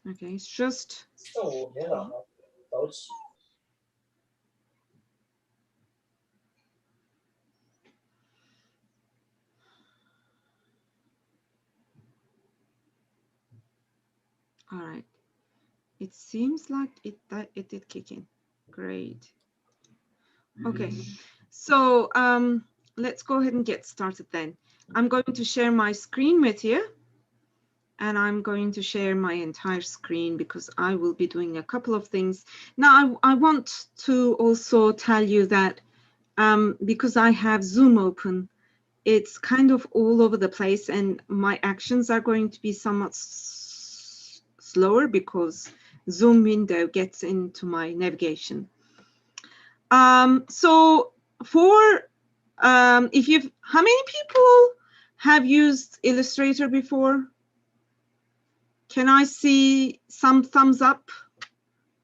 Okay, it's just.上午明早嘛，早起。All right. It seems like it did kick in. Great. Okay. So let's go ahead and get started then. I'm going to share my screen with you. And I'm going to share my entire screen because I will be doing a couple of things. Now, I want to also tell you that because I have Zoom open, it's kind of all over the place and my actions are going to be somewhat slower because Zoom window gets into my navigation. So for, if you've, how many people have used Illustrator before? Can I see some thumbs up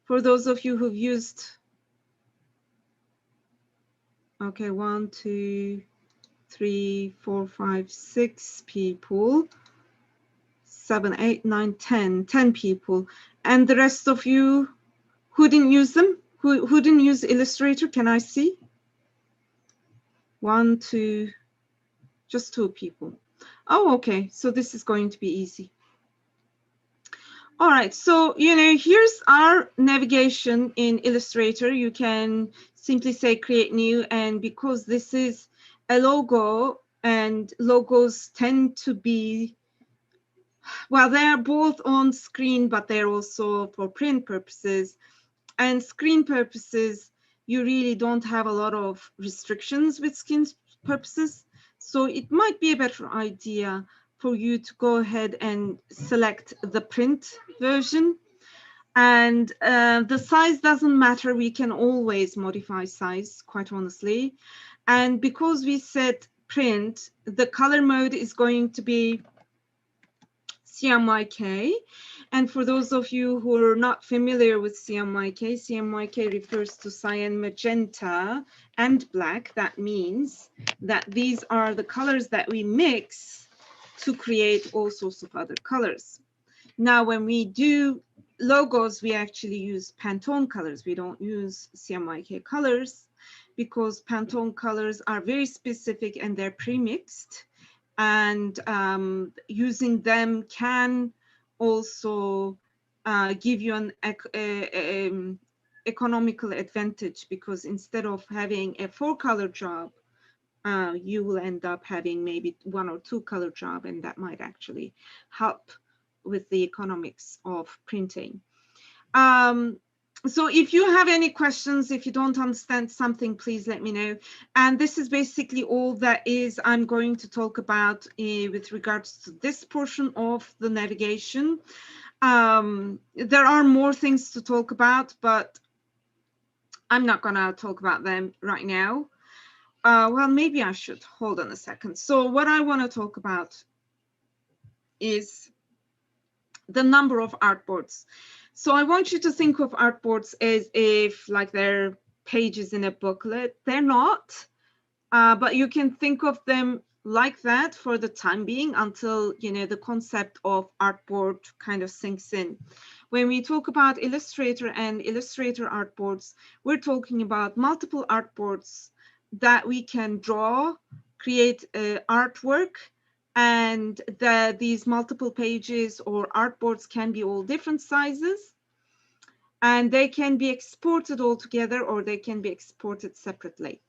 for those of you who've used? Okay, 1, 2, 3, 4, 5, 6 people. 7, 8, 9, 10, 10 people. And the rest of you who didn't use them? Who didn't use Illustrator? Can I see? 1, 2, just 2 people. Oh, okay. So this is going to be easy. All right, so, here's our navigation in Illustrator. You can simply say create new, and because this is a logo and logos tend to be, well, they're both on screen, but they're also for print purposes. And screen purposes, you really don't have a lot of restrictions with screen purposes. So it might be a better idea for you to go ahead and select the print version. And the size doesn't matter. We can always modify size, quite honestly. And because we set print, the color mode is going to be CMYK. And for those of you who are not familiar with CMYK, CMYK refers to cyan, magenta, and black. That means that these are the colors that we mix to create all sorts of other colors. Now, when we do logos, we actually use Pantone colors. We don't use CMYK colors because Pantone colors are very specific and they're pre-mixed. And using them can also give you an economical advantage because instead of having a 4-color job, you will end up having maybe 1 or 2-color job, and that might actually help with the economics of printing. So if you have any questions, if you don't understand something, please let me know. And this is basically all that is I'm going to talk about with regards to this portion of the navigation. There are more things to talk about, but I'm not going to talk about them right now. Well, maybe I should. Hold on a second. So what I want to talk about is the number of artboards. So I want you to think of artboards as if like they're pages in a booklet. They're not, but you can think of them like that for the time being until, the concept of artboard kind of sinks in. When we talk about Illustrator and Illustrator artboards, we're talking about multiple artboards that we can draw, create artwork, and these multiple pages or artboards can be all different sizes, and they can be exported all together or they can be exported separately.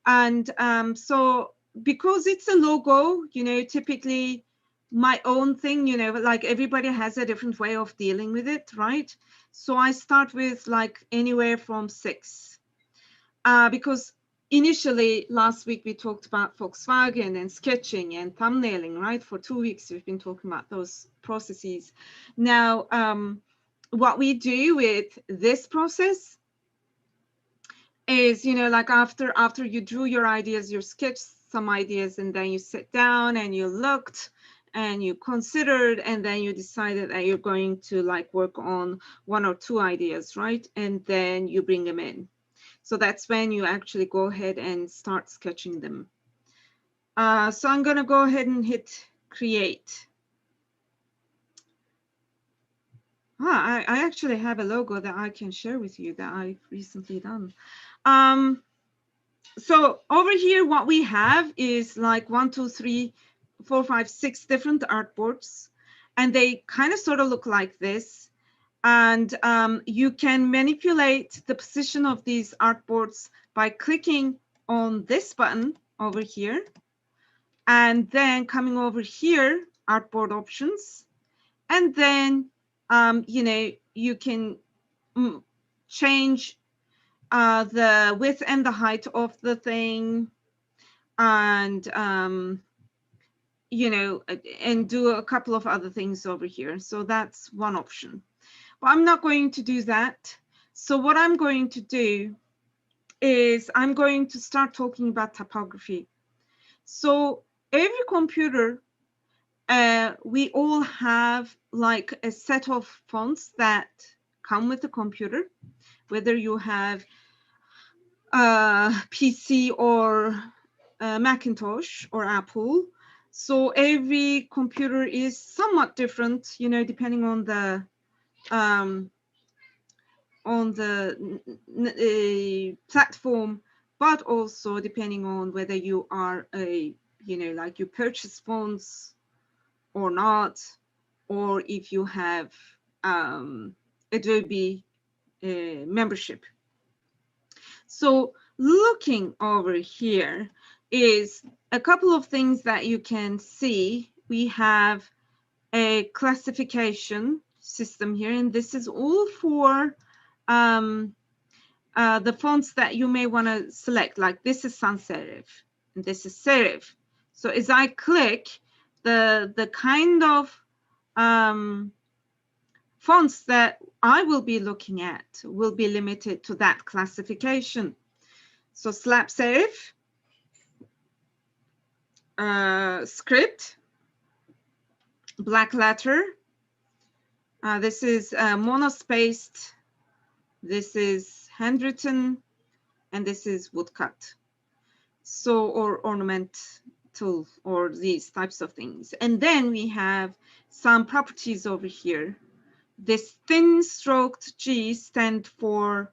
And so because it's a logo, typically my own thing, like everybody has a different way of dealing with it, right? So I start with like anywhere from 6, because initially last week we talked about Volkswagen and sketching and thumbnailing, right? For 2 weeks we've been talking about those processes. Now, what we do with this process is, like after you drew your ideas, you sketched some ideas, and then you sit down and you looked and you considered, and then you decided that you're going to like work on 1 or 2 ideas, right? And then you bring them in. So that's when you actually go ahead and start sketching them. So I'm going to go ahead and hit create. I actually have a logo that I can share with you that I've recently done. So over here, what we have is like 1, 2, 3, 4, 5, 6 different artboards, and they kind of sort of look like this. And you can manipulate the position of these artboards by clicking on this button over here, and then coming over here, artboard options, and then you can change the width and the height of the thing, and and do a couple of other things over here. So that's one option, but I'm not going to do that. So what I'm going to do is I'm going to start talking about typography. So every computer, we all have like a set of fonts that come with the computer, whether you have PC or Macintosh or Apple. So every computer is somewhat different, depending on the platform, but also depending on whether you are like you purchase fonts or not, or if you have Adobe membership. So looking over here is a couple of things that you can see. We have a classification system here, and this is all for the fonts that you may want to select. Like this is sans serif, and this is serif. So as I click, the kind of fonts that I will be looking at will be limited to that classification. So slab serif, script, black letter. This is monospaced. This is handwritten, and this is woodcut. So, or ornamental, or these types of things. And then we have some properties over here. This thin stroked G stand for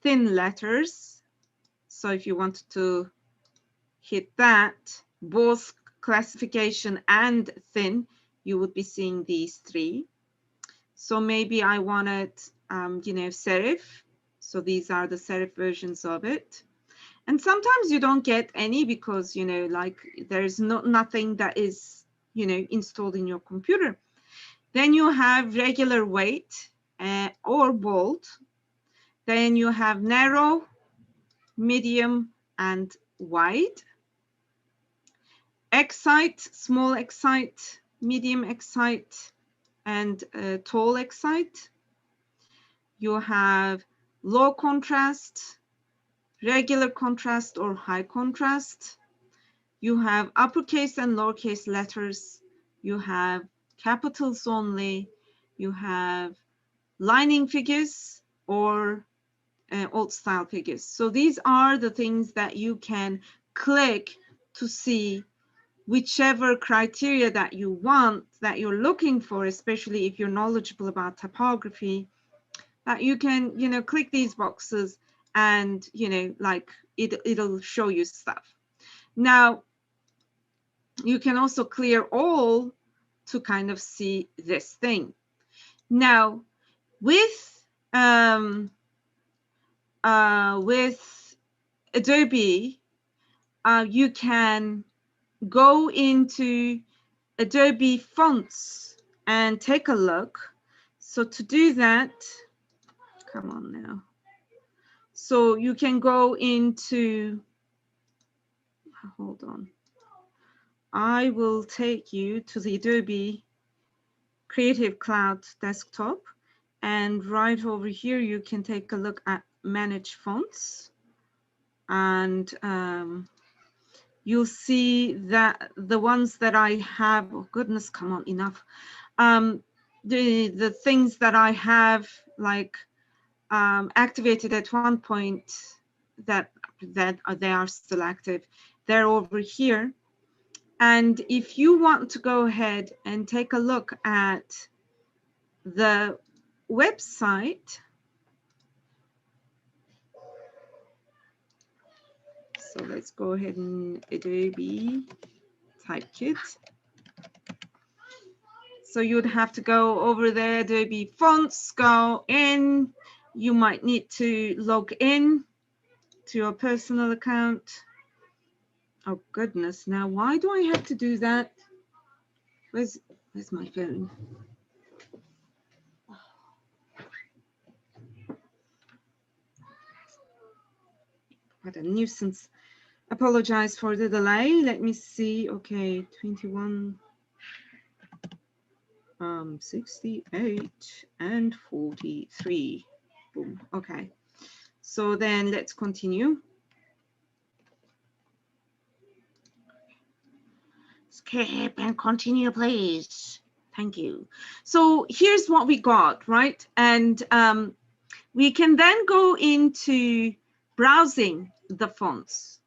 thin letters. So if you want to hit that, both classification and thin, you would be seeing these three. So maybe I wanted, serif. So these are the serif versions of it. And sometimes you don't get any because, like there's nothing that is, installed in your computer. Then you have regular weight or bold. Then you have narrow, medium, and wide. Excite, small excite, medium excite, and tall excite. You have low contrast, regular contrast, or high contrast. You have uppercase and lowercase letters. You have capitals only. You have lining figures or old style figures. So these are the things that you can click to see whichever criteria that you want, that you're looking for, especially if you're knowledgeable about typography, that you can, click these boxes and, like it'll show you stuff. Now, you can also clear all to kind of see this thing. Now, with Adobe, you can go into Adobe Fonts and take a look. So to do that, come on now. So you can go into, hold on. I will take you to the Adobe Creative Cloud desktop, and right over here you can take a look at Manage Fonts, and you'll see that the ones that I have, oh goodness, come on, enough. The things that I have like activated at one point that they are still active, they're over here. And if you want to go ahead and take a look at the website. So let's go ahead and Adobe Typekit. So you'd have to go over there, Adobe Fonts, go in. You might need to log in to your personal account. Oh goodness, now why do I have to do that? Where's my phone? What a nuisance. Apologize for the delay. Let me see. Okay, 21, 68 and 43. Boom. Okay. So then let's continue. Skip and continue, please. Thank you. So here's what we got, right? And we can then go into browsing the fonts.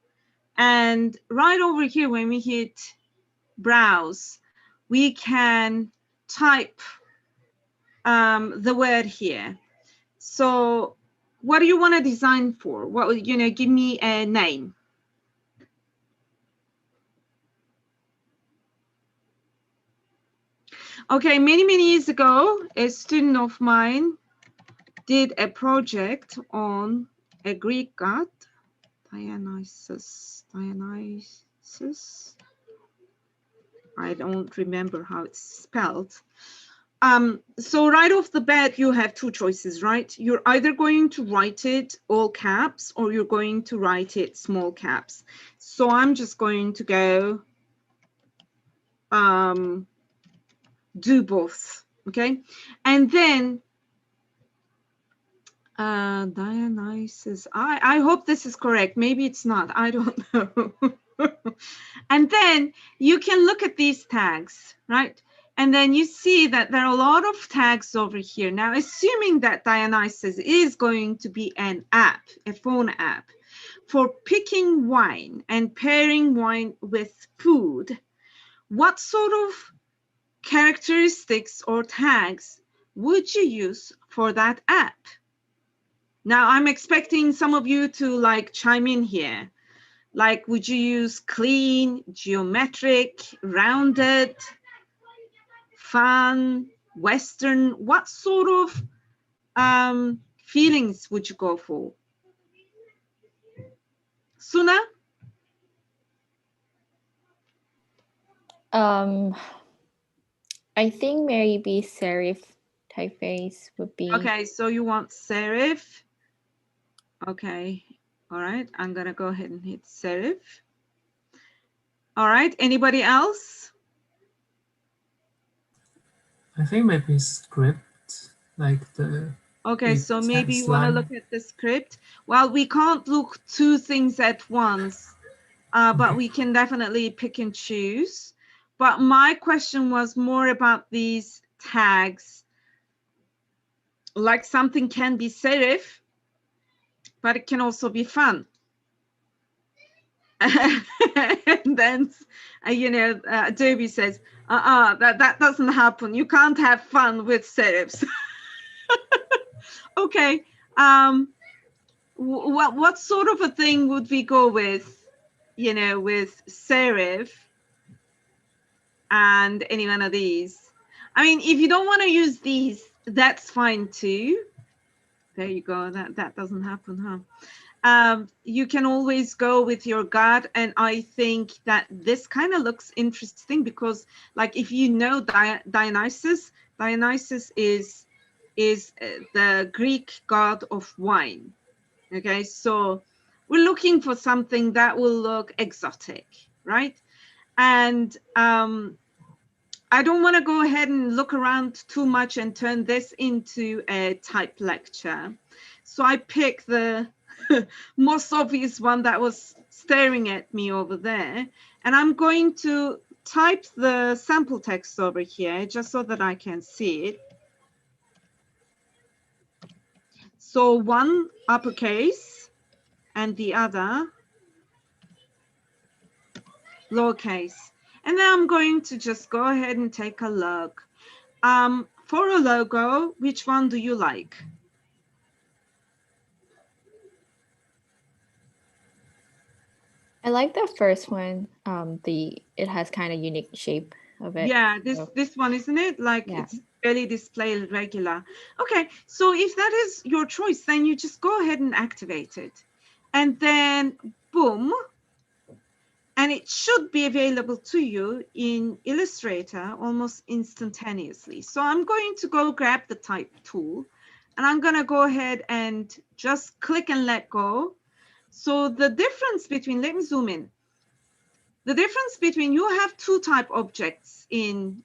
And right over here, when we hit browse, we can type the word here. So what do you want to design for? What, you know, give me a name. Okay, many years ago, a student of mine did a project on a Greek god, Dionysus. I don't remember how it's spelled. So right off the bat, you have two choices, right? You're either going to write it all caps or you're going to write it small caps. So I'm just going to go do both, okay? And then Dionysus, I hope this is correct. Maybe it's not, I don't know. And then you can look at these tags, right? And then you see that there are a lot of tags over here. Now, assuming that Dionysus is going to be an app, a phone app, for picking wine and pairing wine with food, what sort of characteristics or tags would you use for that app? Now, I'm expecting some of you to like chime in here. Like, would you use clean, geometric, rounded, fun, Western? What sort of feelings would you go for? Suna? I think maybe serif typeface would be. Okay, so you want serif. Okay, all right, I'm gonna go ahead and hit serif. All right, anybody else? I think maybe script, like the. Okay, so maybe you want to look at the script. Well, we can't look two things at once, but we can definitely pick and choose. But my question was more about these tags. Like something can be serif, but it can also be fun. And then, you know, Adobe says, that doesn't happen. You can't have fun with serifs. Okay. What sort of a thing would we go with, you know, with serif and any one of these? I mean, if you don't want to use these, that's fine too. There you go. That doesn't happen, huh? You can always go with your god, and I think that this kind of looks interesting because, like, if you know Dionysus is the Greek god of wine. Okay, so we're looking for something that will look exotic, right? And I don't want to go ahead and look around too much and turn this into a type lecture. So I picked the most obvious one that was staring at me over there. And I'm going to type the sample text over here just so that I can see it. So one uppercase and the other lowercase. And then I'm going to just go ahead and take a look. for a logo, which one do you like? I like the first one. It has kind of unique shape of it. Yeah, So, this one, isn't it? Like yeah. it's barely display regular. Okay, so if that is your choice, then you just go ahead and activate it. And then boom, and it should be available to you in Illustrator almost instantaneously. So I'm going to go grab the type tool and I'm going to go ahead and just click and let go. So the difference between, let me zoom in. The difference between, you have two type objects in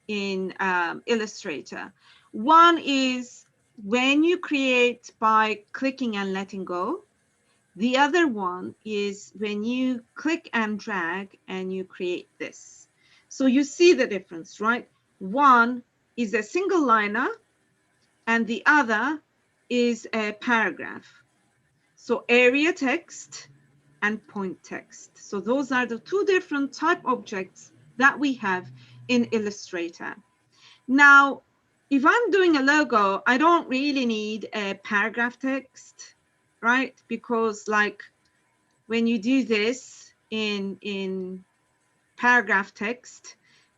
Illustrator. One is when you create by clicking and letting go. The other one is when you click and drag and you create this. So you see the difference, right? One is a single liner and the other is a paragraph. So area text and point text. So those are the two different type objects that we have in Illustrator. Now, if I'm doing a logo, I don't really need a paragraph text, right? Because like when you do this in paragraph text,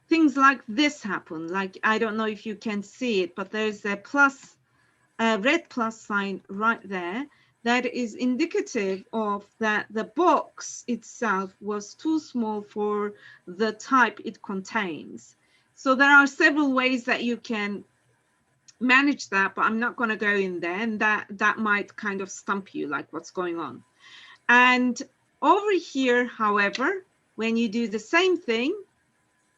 things like this happen. Like, I don't know if you can see it, but there's a plus, a red plus sign right there. That is indicative of that the box itself was too small for the type it contains. So there are several ways that you can manage that, but I'm not going to go in there, and that might kind of stump you, like what's going on. And over here, however, when you do the same thing,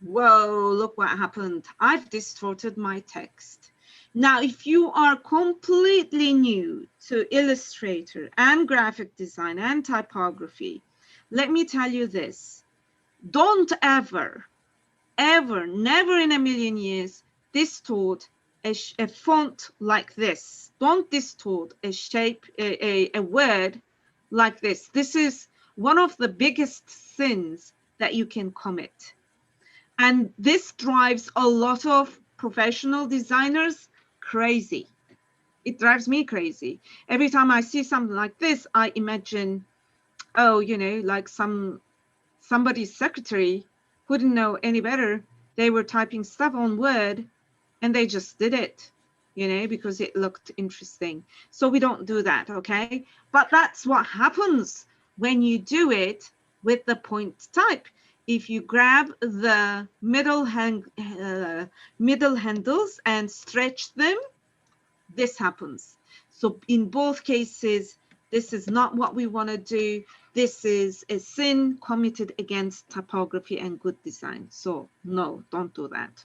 whoa, look what happened. I've distorted my text. Now, if you are completely new to Illustrator and graphic design and typography, let me tell you this. Don't ever, never in a million years distort a font like this. Don't distort a shape, a word like this. This is one of the biggest sins that you can commit. And this drives a lot of professional designers crazy. It drives me crazy. Every time I see something like this, I imagine, oh, you know, like somebody's secretary who didn't know any better. They were typing stuff on Word and they just did it, you know, because it looked interesting. So we don't do that, okay? But that's what happens when you do it with the point type. If you grab the middle handles and stretch them, this happens. So in both cases, this is not what we want to do. This is a sin committed against typography and good design. So no, don't do that.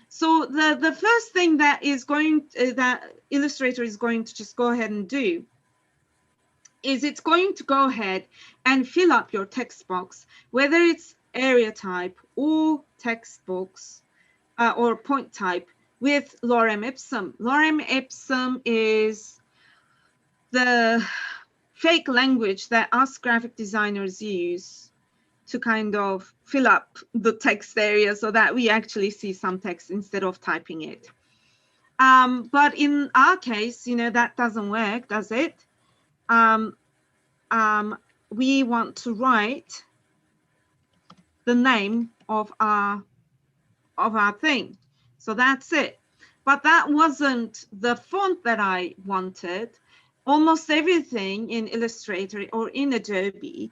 So the first thing that is that Illustrator is going to just go ahead and do is it's going to go ahead and fill up your text box, whether it's area type or text box or point type, with lorem ipsum. Lorem ipsum is the fake language that us graphic designers use to kind of fill up the text area so that we actually see some text instead of typing it. But in our case, you know, that doesn't work, does it? We want to write the name of our thing. So that's it. But that wasn't the font that I wanted. Almost everything in Illustrator or in Adobe,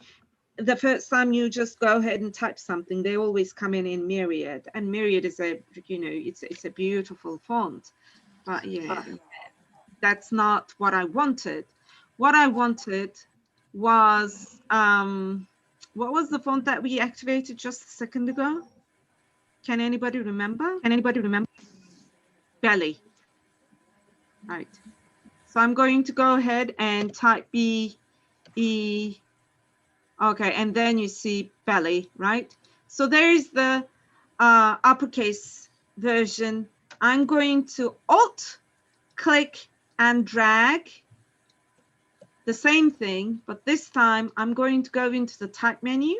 the first time you just go ahead and type something, they always come in Myriad, and Myriad is a, you know, it's a beautiful font. But yeah, that's not what I wanted. What I wanted was, what was the font that we activated just a second ago? Can anybody remember? Belly. Right. So I'm going to go ahead and type B-E. Okay, and then you see belly, right? So there is the uppercase version. I'm going to Alt, click, and drag. The same thing, but this time I'm going to go into the type menu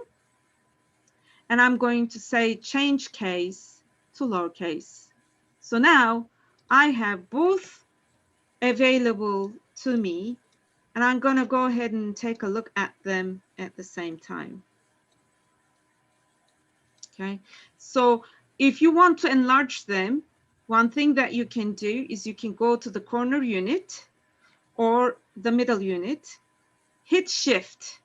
and I'm going to say change case to lowercase. So now I have both available to me, and I'm going to go ahead and take a look at them at the same time. Okay, so if you want to enlarge them, one thing that you can do is you can go to the corner unit or the middle unit, hit shift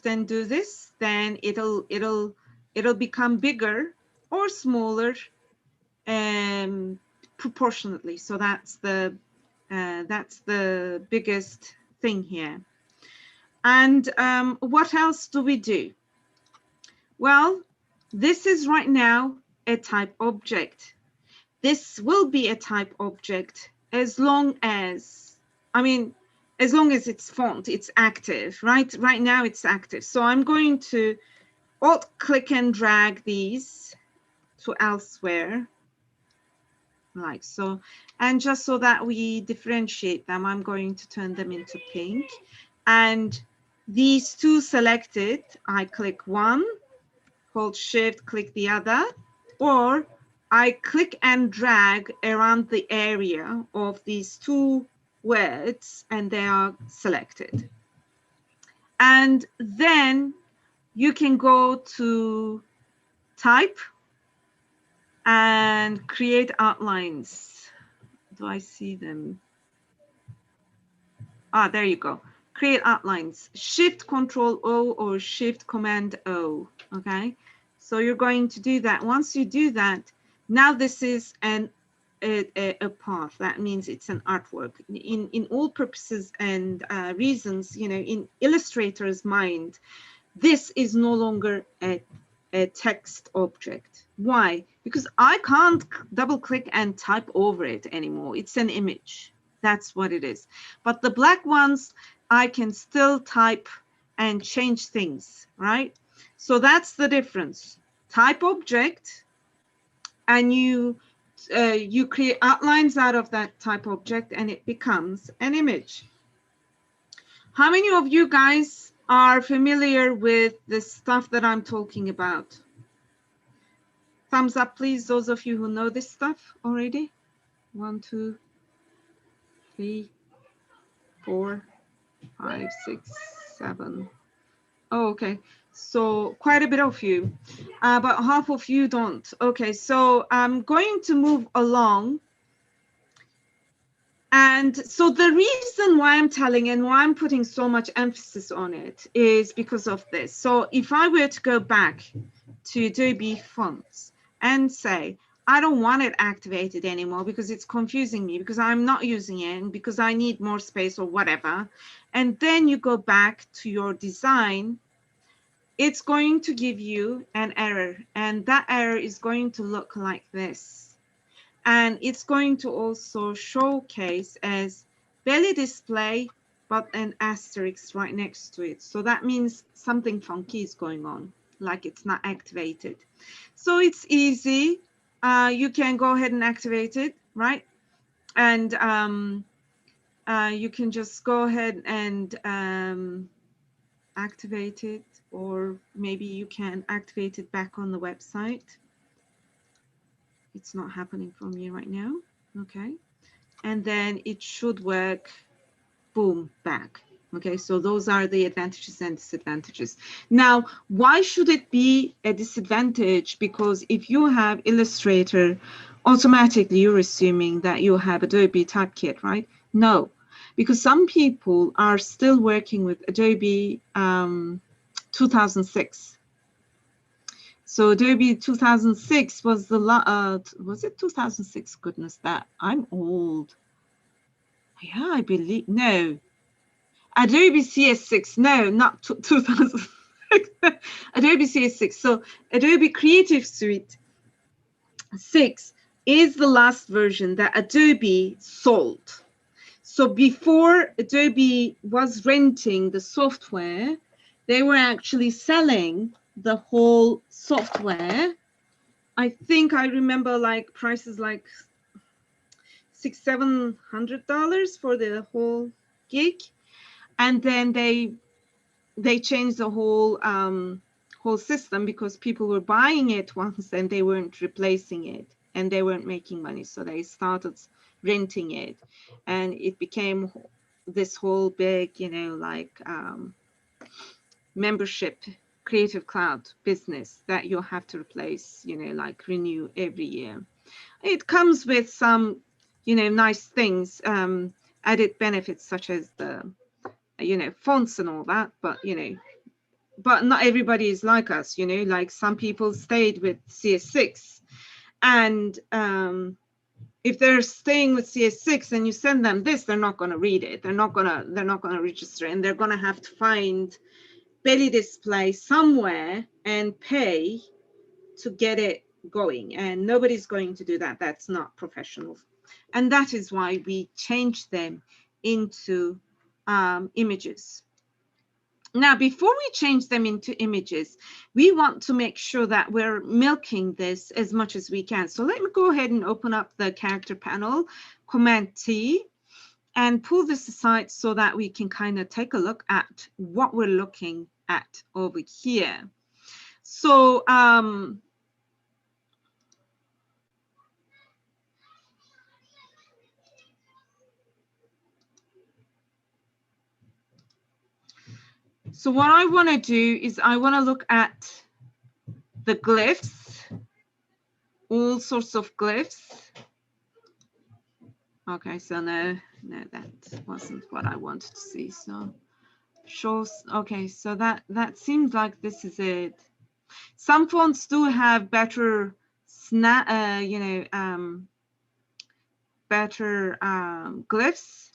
and do this, then it'll become bigger or smaller proportionately. So that's the biggest thing here. And what else do we do? Well, this is right now a type object. This will be a type object as long as, as long as it's font, it's active, right? Right now it's active. So I'm going to Alt click and drag these to elsewhere, like so. And just so that we differentiate them, I'm going to turn them into pink. And these two selected, I click one, hold shift, click the other, or I click and drag around the area of these two words and they are selected. And then you can go to type and create outlines. Do I see them? Ah, there you go. Create outlines. Shift Control O or Shift Command O. Okay. So you're going to do that. Once you do that, now this is a path. That means it's an artwork. In all purposes and reasons, you know, in Illustrator's mind, this is no longer a text object. Why? Because I can't double click and type over it anymore. It's an image. That's what it is. But the black ones, I can still type and change things, right? So that's the difference. Type object, and you create outlines out of that type object, and it becomes an image. How many of you guys are familiar with the stuff that I'm talking about? Thumbs up, please, those of you who know this stuff already. 1, 2, 3, 4, 5, 6, 7. Oh, okay. So quite a bit of you, but half of you don't. Okay, so I'm going to move along. And so the reason why I'm telling and why I'm putting so much emphasis on it is because of this. So if I were to go back to Adobe Fonts and say, I don't want it activated anymore because it's confusing me, because I'm not using it, and because I need more space or whatever, and then you go back to your design, it's going to give you an error, and that error is going to look like this. And it's going to also showcase as belly display, but an asterisk right next to it. So that means something funky is going on, like it's not activated. So it's easy. You can go ahead and activate it, right? And you can just go ahead and activate it, or maybe you can activate it back on the website. It's not happening for me right now. Okay. And then it should work. Boom, back. Okay, so those are the advantages and disadvantages. Now, why should it be a disadvantage? Because if you have Illustrator, automatically you're assuming that you have Adobe Typekit, right? No, because some people are still working with Adobe 2006. So Adobe 2006 was the was it 2006? Goodness, that I'm old. Yeah, I believe, no. Adobe CS6, no, not 2006. Adobe CS6. So Adobe Creative Suite 6 is the last version that Adobe sold. So before Adobe was renting the software, they were actually selling the whole software. I think I remember like prices like $600-700 for the whole gig, and then they changed the whole system because people were buying it once and they weren't replacing it. and they weren't making money. So they started renting it, and it became this whole big, you know, like membership Creative Cloud business that you'll have to replace, you know, like renew every year. It comes with some, you know, nice things, added benefits such as the, you know, fonts and all that, but, you know, but not everybody is like us, you know, like some people stayed with CS6, and if they're staying with CS6 and you send them this, they're not going to read it. They're not going to register, and they're going to have to find belly display somewhere and pay to get it going, and nobody's going to do that. That's not professional. And that is why we changed them into images. Now, before we change them into images, we want to make sure that we're milking this as much as we can. So let me go ahead and open up the character panel, Command T, and pull this aside so that we can kind of take a look at what we're looking at over here. So so what I want to do is I want to look at the glyphs, all sorts of glyphs. Okay, so no, that wasn't what I wanted to see. So shows, okay, so that seems like this is it. Some fonts do have better better glyphs,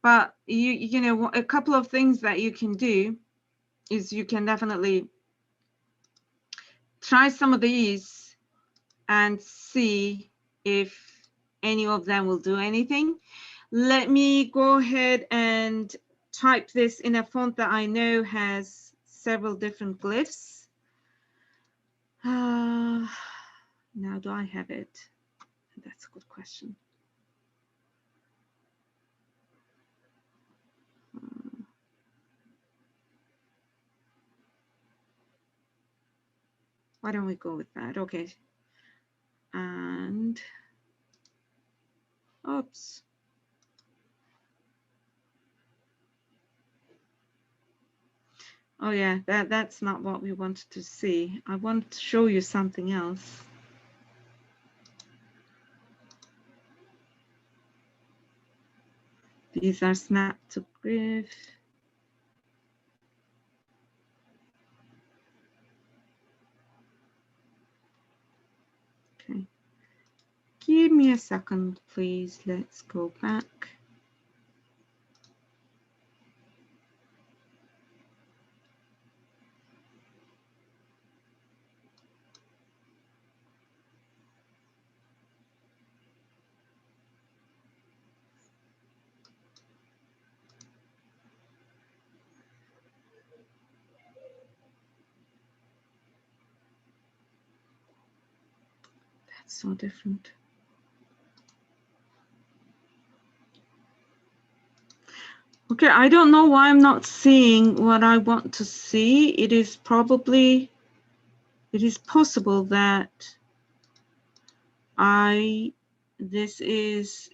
but you know, a couple of things that you can do is you can definitely try some of these and see if any of them will do anything. Let me go ahead and type this in a font that I know has several different glyphs. Now, do I have it? That's a good question. Why don't we go with that? Okay. And, oops. Oh yeah, that's not what we wanted to see. I want to show you something else. These are snap to glyph. Okay. Give me a second, please. Let's go back. That's so different. Okay, I don't know why I'm not seeing what I want to see. It is possible that this is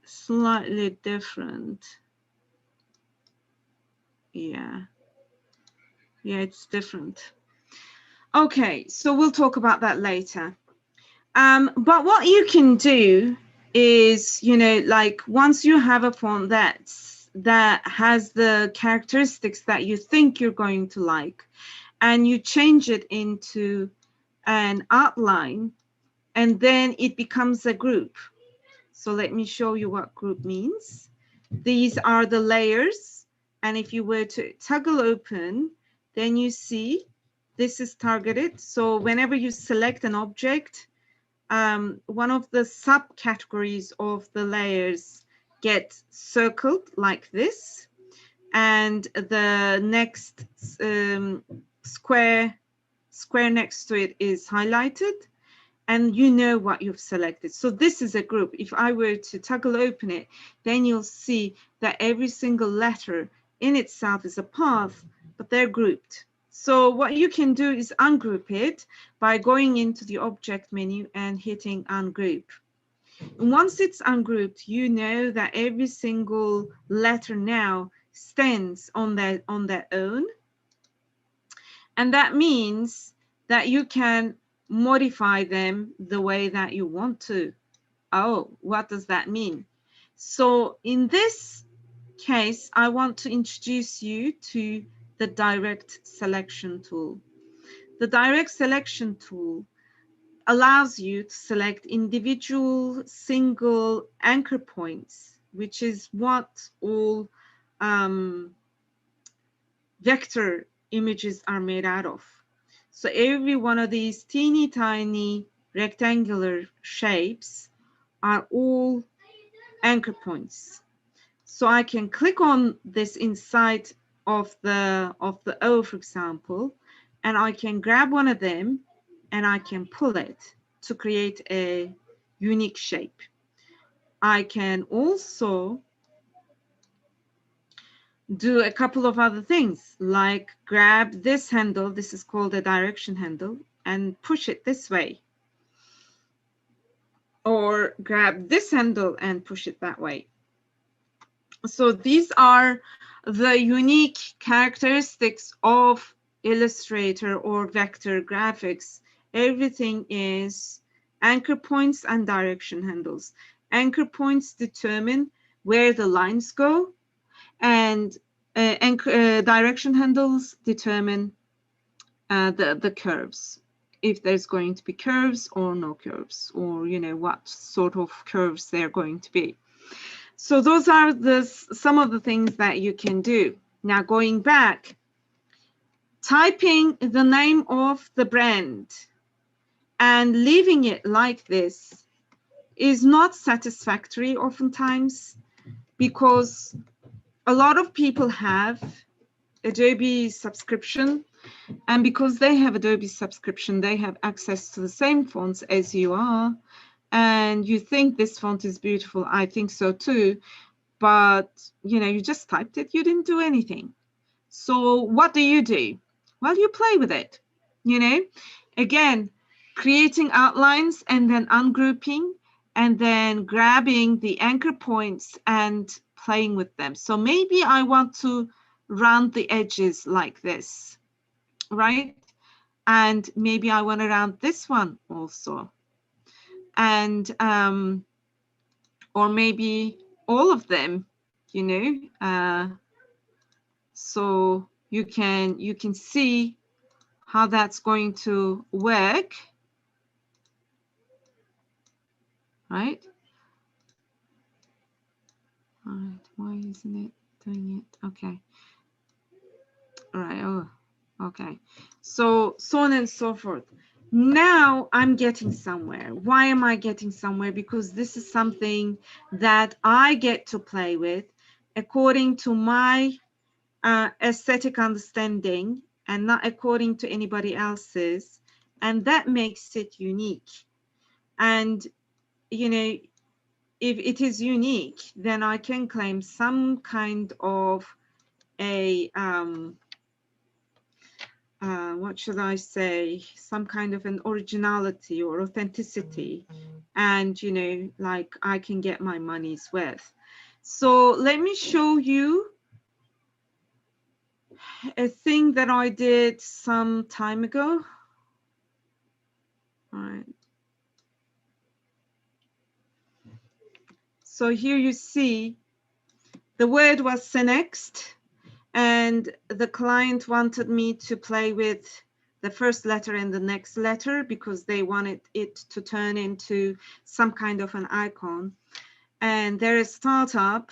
slightly different. Yeah, it's different. Okay, so we'll talk about that later. But what you can do is, you know, like once you have a font that has the characteristics that you think you're going to like, and you change it into an outline, and then it becomes a group. So let me show you what group means. These are the layers, and if you were to toggle open, then you see this is targeted. So whenever you select an object, one of the subcategories of the layers get circled like this, and the next square next to it is highlighted, and you know what you've selected. So this is a group. If I were to toggle open it, then you'll see that every single letter in itself is a path, but they're grouped. So what you can do is ungroup it by going into the object menu and hitting ungroup. And once it's ungrouped, you know that every single letter now stands on their own. And that means that you can modify them the way that you want to. Oh, what does that mean? So in this case, I want to introduce you to the direct selection tool. The direct selection tool allows you to select individual single anchor points, which is what all vector images are made out of. So every one of these teeny tiny rectangular shapes are all anchor points. So I can click on this inside of the O, for example, and I can grab one of them and I can pull it to create a unique shape. I can also do a couple of other things, like grab this handle, this is called a direction handle, and push it this way. Or grab this handle and push it that way. So these are the unique characteristics of Illustrator or vector graphics. Everything is anchor points and direction handles. Anchor points determine where the lines go, and direction handles determine the curves, if there's going to be curves or no curves, or you know what sort of curves they're going to be. So those are some of the things that you can do. Now going back, typing the name of the brand and leaving it like this is not satisfactory oftentimes, because a lot of people have Adobe subscription, and because they have Adobe subscription, they have access to the same fonts as you are, and you think this font is beautiful. I think so too, but you know, you just typed it, you didn't do anything. So what do? Well, you play with it, you know, again, creating outlines and then ungrouping and then grabbing the anchor points and playing with them. So maybe I want to round the edges like this, right? And maybe I want to round this one also. And or maybe all of them, you know. So you can see how that's going to work, right? All right, why isn't it doing it? Okay. All right. Oh, okay. So on and so forth. Now I'm getting somewhere. Why am I getting somewhere? Because this is something that I get to play with according to my aesthetic understanding and not according to anybody else's. And that makes it unique. And, you know, if it is unique, then I can claim some kind of a, what should I say, some kind of an originality or authenticity. And, you know, like I can get my money's worth. So let me show you a thing that I did some time ago. All right. So here you see the word was Senext, and the client wanted me to play with the first letter and the next letter because they wanted it to turn into some kind of an icon. And they're a startup,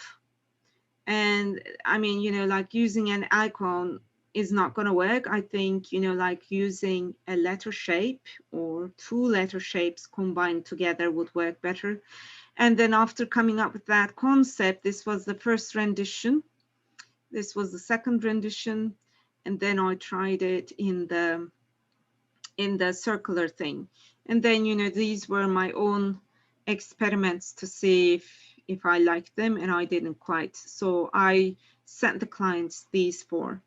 and I mean, you know, like using an icon is not going to work. I think, you know, like using a letter shape or two letter shapes combined together would work better. And then after coming up with that concept, this was the first rendition. This was the second rendition. And then I tried it in the circular thing. And then, you know, these were my own experiments to see if I liked them, and I didn't quite. So I sent the clients these four.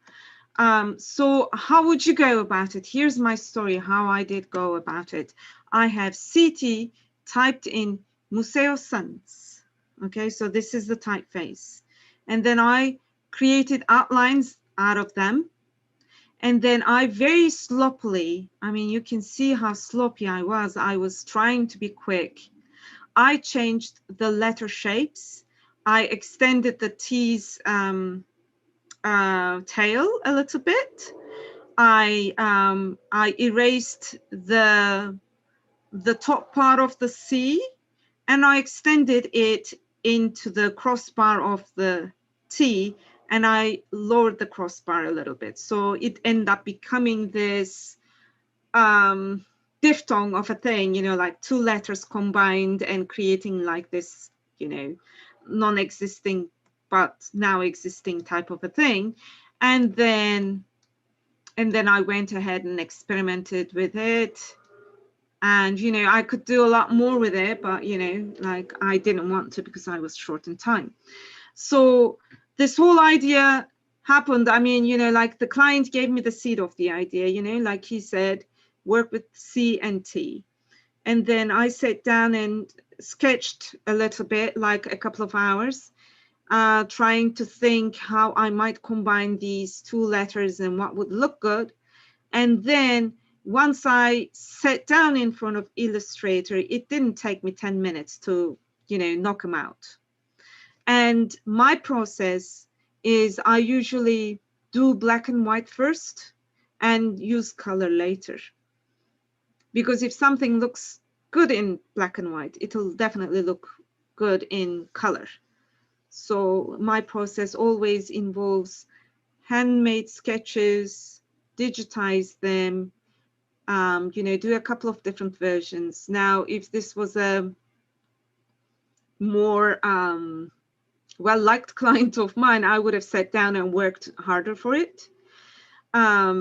So how would you go about it? Here's my story, how I did go about it. I have CT typed in Museo Sans. Okay, so this is the typeface. And then I created outlines out of them. And then I very sloppily, I mean, you can see how sloppy I was trying to be quick. I changed the letter shapes. I extended the T's tail a little bit. I erased the top part of the C, and I extended it into the crossbar of the T, and I lowered the crossbar a little bit. So it ended up becoming this diphthong of a thing, you know, like two letters combined and creating like this, you know, non-existing but now existing type of a thing. And then I went ahead and experimented with it. And, you know, I could do a lot more with it, but, you know, like I didn't want to because I was short in time. So this whole idea happened. I mean, you know, like the client gave me the seed of the idea, you know, like he said, work with C and T. And then I sat down and sketched a little bit, like a couple of hours, trying to think how I might combine these two letters and what would look good. And then once I sat down in front of Illustrator, it didn't take me 10 minutes to, you know, knock them out. And my process is I usually do black and white first and use color later. Because if something looks good in black and white, it'll definitely look good in color. So my process always involves handmade sketches, digitize them, you know, do a couple of different versions. Now, if this was a more well-liked client of mine, I would have sat down and worked harder for it. I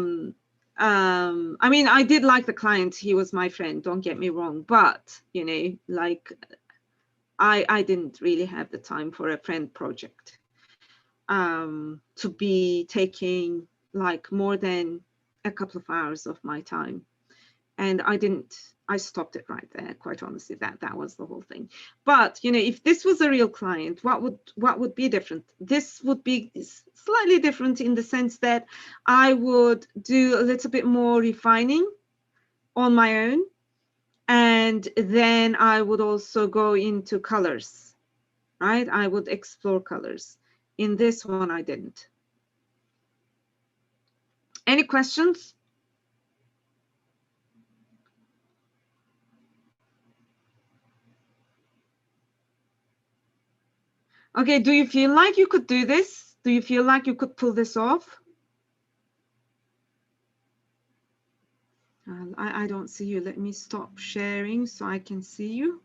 mean, I did like the client. He was my friend, don't get me wrong. But, you know, like I didn't really have the time for a friend project to be taking like more than a couple of hours of my time. And I stopped it right there, quite honestly. That was the whole thing. But, you know, if this was a real client, what would be different? This would be slightly different in the sense that I would do a little bit more refining on my own. And then I would also go into colors, right? I would explore colors. In this one, I didn't. Any questions? Okay, do you feel like you could do this? Do you feel like you could pull this off? I don't see you. Let me stop sharing so I can see you.